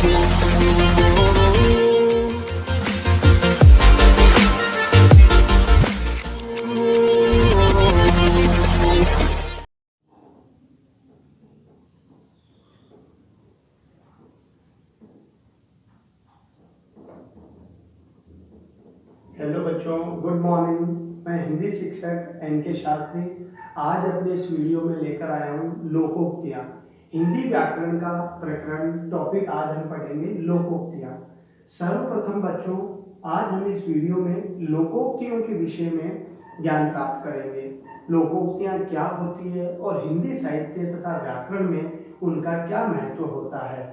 Hello बच्चों, good morning. मैं हिंदी शिक्षक एन.के. शास्त्री आज अपने इस वीडियो में लेकर आया हूँ लोकोक्तियाँ। हिंदी व्याकरण का प्रकरण टॉपिक आज हम पढ़ेंगे लोकोक्तियाँ। सर्वप्रथम बच्चों, आज हम इस वीडियो में लोकोक्तियों के विषय में ज्ञान प्राप्त करेंगे। लोकोक्तियाँ क्या होती है और हिंदी साहित्य तथा व्याकरण में उनका क्या महत्व होता है।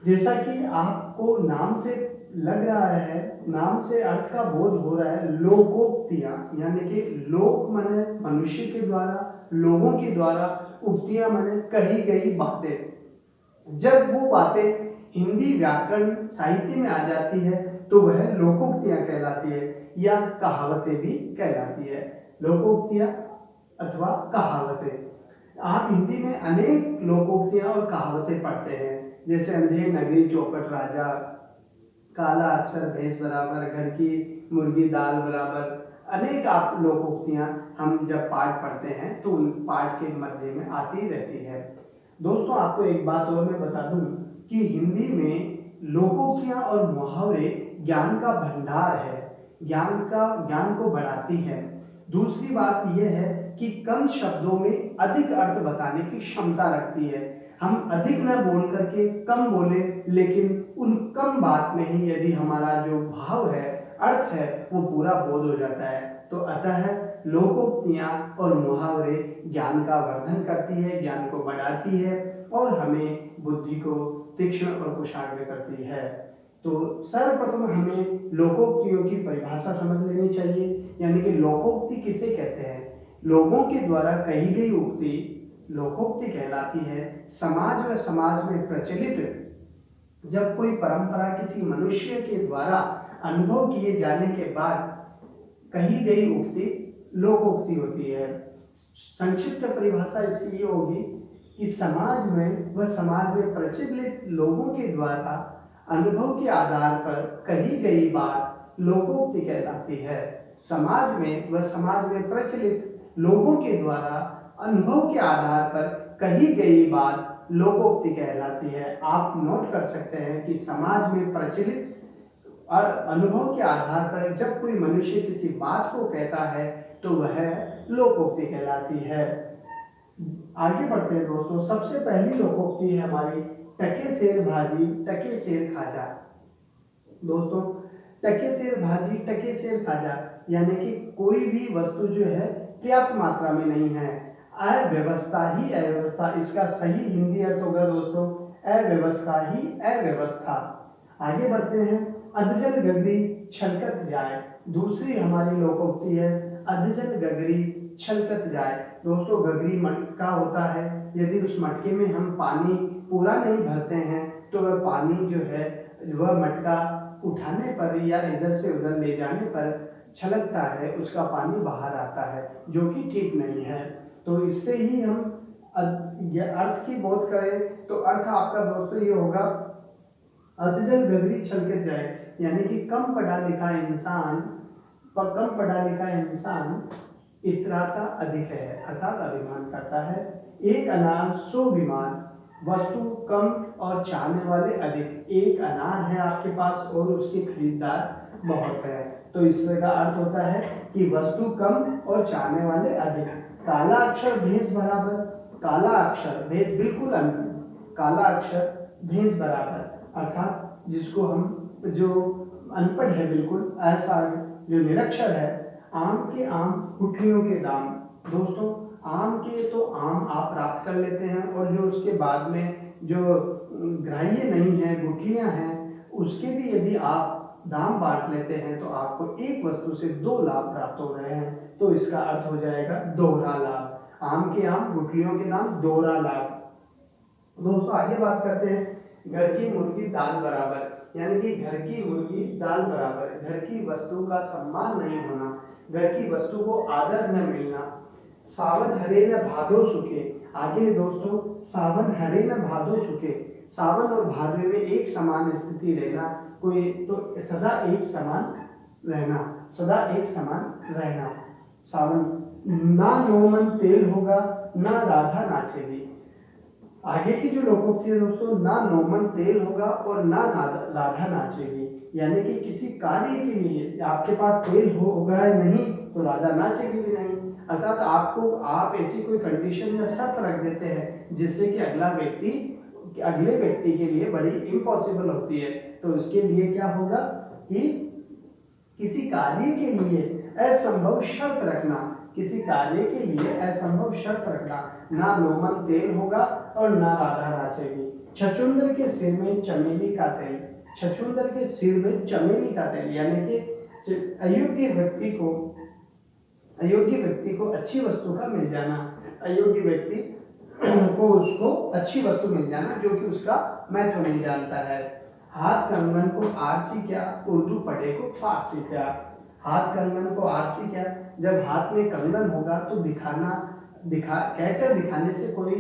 जैसा कि आपको नाम से लग रहा है, नाम से अर्थ का बोध हो रहा है, लोकोक्तियां यानी कि लोक माने मनुष्य के द्वारा, लोगों के द्वारा, उक्तियां माने कही गई बातें। जब वो बातें हिंदी व्याकरण साहित्य में आ जाती है तो वह लोकोक्तियां कहलाती है या कहावतें भी कहलाती है। लोकोक्तियां अथवा कहावतें। आप हिंदी में अनेक लोकोक्तियां और कहावतें पढ़ते हैं, जैसे अंधे नगरी चौपट राजा, काला अक्षर भैंस बराबर, घर की मुर्गी दाल बराबर। अनेक आप लोकोक्तियां हम जब पाठ पढ़ते हैं तो उन पाठ के मध्य में आती रहती है। दोस्तों, आपको एक बात और मैं बता दूं कि हिंदी में लोकोक्तियां और मुहावरे ज्ञान का भंडार है, ज्ञान को बढ़ाती है। दूसरी बात यह है कि कम शब्दों में अधिक अर्थ बताने की क्षमता रखती है। हम अधिक न बोल करके कम बोले, लेकिन उन कम बात में ही यदि हमारा जो भाव है, अर्थ है, वो पूरा बोध हो जाता है। तो अतः लोकोक्तियां और मुहावरे ज्ञान का वर्धन करती है, ज्ञान को बढ़ाती है और हमें बुद्धि को तीक्ष्ण और कुशाग्र करती है। तो सर्वप्रथम हमें लोकोक्तियों की परिभाषा समझ लेनी चाहिए, यानी कि लोकोक्ति किसे कहते हैं। लोगों के द्वारा कही गई उक्ति लोकोक्ति कहलाती है। समाज व समाज में प्रचलित जब कोई परंपरा किसी मनुष्य के द्वारा अनुभव किए जाने के बाद कही गई उक्ति लोकोक्ति होती है। संक्षिप्त परिभाषा इसकी ये होगी कि समाज में व समाज में प्रचलित लोगों के द्वारा अनुभव के आधार पर कही गई बात लोकोक्ति कहलाती है। समाज में व समाज में प्रचलित लोगों के द्वारा अनुभव के आधार पर कही गई बात लोकोक्ति कहलाती है। आप नोट कर सकते हैं कि समाज में प्रचलित अनुभव के आधार पर जब कोई मनुष्य किसी बात को कहता है तो वह लोकोक्ति कहलाती है। आगे बढ़ते हैं दोस्तों। सबसे पहली लोकोक्ति है हमारी टके सेर भाजी टके सेर खाजा। दोस्तों, टके सेर भाजी टके सेर खाजा यानी कि कोई भी वस्तु जो है पर्याप्त मात्रा में नहीं है। अव्यवस्था ही अव्यवस्था, इसका सही हिंदी अर्थ होगा दोस्तों अव्यवस्था ही अव्यवस्था। आगे बढ़ते हैं। अधजल गगरी छलकत जाए। दूसरी हमारी लोकोक्ति है अधजल गगरी छलकत जाए। दोस्तों, गगरी मटका होता है, यदि उस मटके में हम पानी पूरा नहीं भरते हैं तो वह पानी जो है, वह मटका उठाने पर या इधर से उधर ले जाने पर छलकता है, उसका पानी बाहर आता है, जो कि ठीक नहीं है। तो इससे ही हम अर्थ की बोध करें तो अर्थ आपका दोस्तों ये होगा अधजल गगरी छलकत जाए, यानी कि कम पढ़ा लिखा इंसान इतराता अधिक है, अर्थात अभिमान करता है। एक अनार सौ विमान, वस्तु कम और चाहने वाले अधिक। एक अनार है आपके पास और उसके खरीदार बहुत है, तो इसका अर्थ होता है कि वस्तु कम और चाहने वाले अधिक। काला अक्षर भैंस बराबर, काला अक्षर भैंस बिल्कुल काला अक्षर भैंस बराबर, अर्थात जिसको हम जो अनपढ़ है बिल्कुल ऐसा जो निरक्षर है। आम के आम गुठलियों के दाम। दोस्तों, आम के तो आम आप प्राप्त कर लेते हैं और जो उसके बाद में जो ग्राह्य नहीं है, गुठलियां हैं, उसके भी यदि आप दाम बांट लेते हैं तो आपको एक वस्तु से दो लाभ प्राप्त हो रहे हैं, तो इसका अर्थ हो जाएगा दोहरा लाभ। आम के आम गुठलियों के दाम दोहरा लाभ। दोस्तों, आगे बात करते हैं। घर की मुर्गी दाल बराबर, यानी कि घर की मुर्गी दाल बराबर। घर की वस्तु का सम्मान नहीं होना, घर की वस्तु को आदर न मिलना। सावन हरे न भादो सुखे। आगे दोस्तों, सावन हरे न भादो सुखे। सावन और भाद्र में एक समान स्थिति रहना, कोई तो सदा एक समान रहना, सदा एक समान रहना। सावन ना नौमन तेल होगा, ना राधा नाचेगी। आगे की जो लोकोक्ति है दोस्तों, ना नौमन तेल होगा और ना राधा नाचेगी, यानी कि किसी कार्य के लिए आपके पास तेल होगा नहीं तो राधा नाचेगी भी नहीं। अर्थात आपको आप ऐसी कोई कंडीशन या शर्त रख देते हैं जिससे कि अगले व्यक्ति के लिए बड़ी इम्पॉसिबल होती है। तो उसके लिए क्या होगा कि किसी कार्य के लिए असंभव शर्त रखना, किसी कार्य के लिए असंभव शर्त रखना। ना नौमन तेल होगा और ना राधा नाचेगी। छछूंदर के सिर में चमेली का तेल, छछूंदर के सिर में चमेली का तेल, यानी कि अयोग्य व्यक्ति को अच्छी वस्तु का मिल जाना, अयोग्य व्यक्ति को उसको अच्छी वस्तु मिल जाना जो कि उसका महत्व नहीं जानता है। हाथ कंगन को आरसी क्या, उर्दू पढ़े को फारसी क्या। हाथ कंगन को आरसी क्या, जब हाथ में कंगन होगा तो कहकर दिखाने से कोई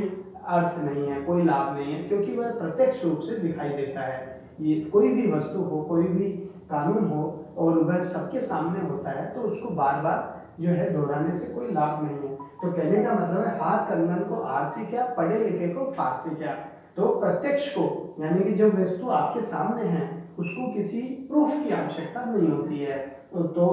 अर्थ नहीं है, कोई लाभ नहीं है, क्योंकि वह प्रत्यक्ष रूप से दिखाई देता है। ये कोई भी वस्तु हो, कोई भी कानून हो और वह सबके सामने होता है तो उसको बार बार जो है दोहराने से कोई लाभ नहीं है। तो कहने का मतलब है हाथ कंगन को आरसी क्या, पढ़े लिखे को फारसी क्या। तो प्रत्यक्ष को, यानी कि जो वस्तु आपके सामने है उसको किसी प्रूफ की आवश्यकता नहीं होती है। तो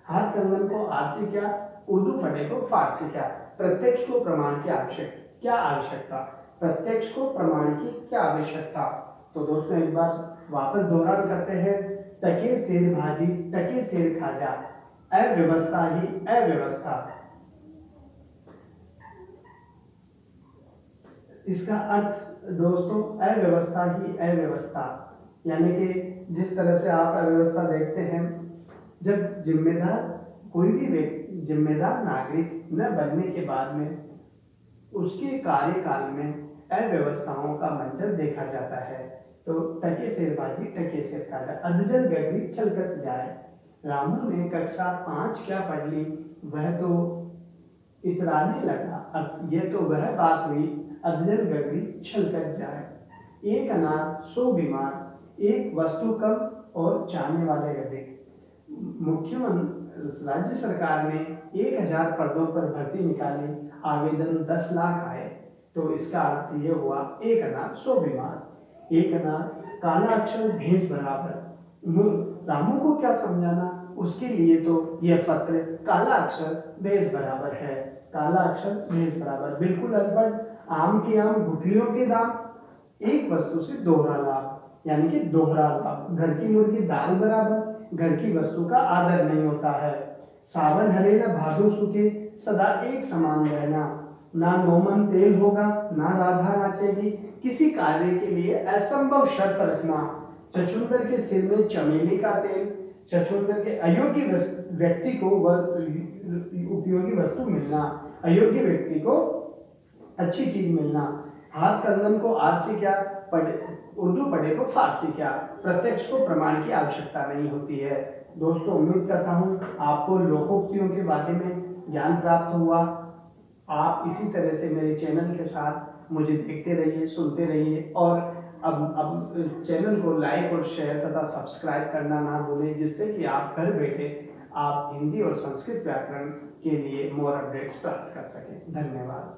हाथ कंगन को आरसी क्या, उर्दू पढ़े को फारसी क्या। प्रत्यक्ष को प्रमाण की आवश्यकता, प्रत्यक्ष को प्रमाण की क्या आवश्यकता। तो दोस्तों एक बार वापस दोहरान करते हैं। टके शेर भाजी, टके शेर खाजा, अव्यवस्था ही अव्यवस्था। इसका अर्थ दोस्तों अव्यवस्था ही अव्यवस्था, यानी कि जिस तरह से आप अव्यवस्था देखते हैं, जब कोई भी जिम्मेदार नागरिक न बनने के बाद में उसके कार्यकाल में अव्यवस्थाओं का मंजर देखा जाता है। तो टके शेर बाजी टके शेर खाजा, अधजल गगरी छलकत जाए। रामू ने कक्षा 5 क्या पढ़ ली, वह तो इतराने लगा। अब यह तो वह बात हुई, अधजल गगरी छलकत जाए। एक अनाथ 100 बीमार, एक वस्तु कम और चाहने वाले अधिक। राज्य सरकार ने 1000 पदों पर भर्ती निकाली, आवेदन 10 लाख आए। तो इसका अर्थ यह हुआ एक अनाथ 100 बीमार। एक अनाथ काला अक्षर भेष बराबर। रामू को क्या समझाना, उसके लिए तो यह पत्र काला अक्षर भेष बराबर है। काला अक्षर भेष बराबर, बिल्कुल अनपढ़, आम के आम गुठलियों के दाम, एक वस्तु से दोहरा लाभ, यानी कि दोहरा लाभ। घर की मुर्गी दाल बराबर, घर की वस्तु का आदर नहीं होता है। सावन हरे न भादो सूखे, सदा एक समान रहना। ना नौमन तेल होगा, ना राधा नाचेगी, किसी कार्य के लिए असंभव शर्त रखना। छछूंदर के सिर में चमेली का तेल, छछूंदर के अयोग्य व्यक्ति को उपयोगी वस्तु मिलना, अयोग्य व्यक्ति को अच्छी चीज मिलना। हाथ कंगन को आरसी क्या, उर्दू पढ़े को फारसी क्या। प्रत्यक्ष को प्रमाण की आवश्यकता नहीं होती है। दोस्तों उम्मीद करता हूँ आपको लोकोक्तियों के बारे में ज्ञान प्राप्त हुआ। आप इसी तरह से मेरे चैनल के साथ मुझे देखते रहिए, सुनते रहिए और अब चैनल को लाइक और शेयर तथा सब्सक्राइब करना ना भूलें, जिससे कि आप घर बैठे आप हिंदी और संस्कृत व्याकरण के लिए मोर अपडेट्स प्राप्त कर सकें। धन्यवाद।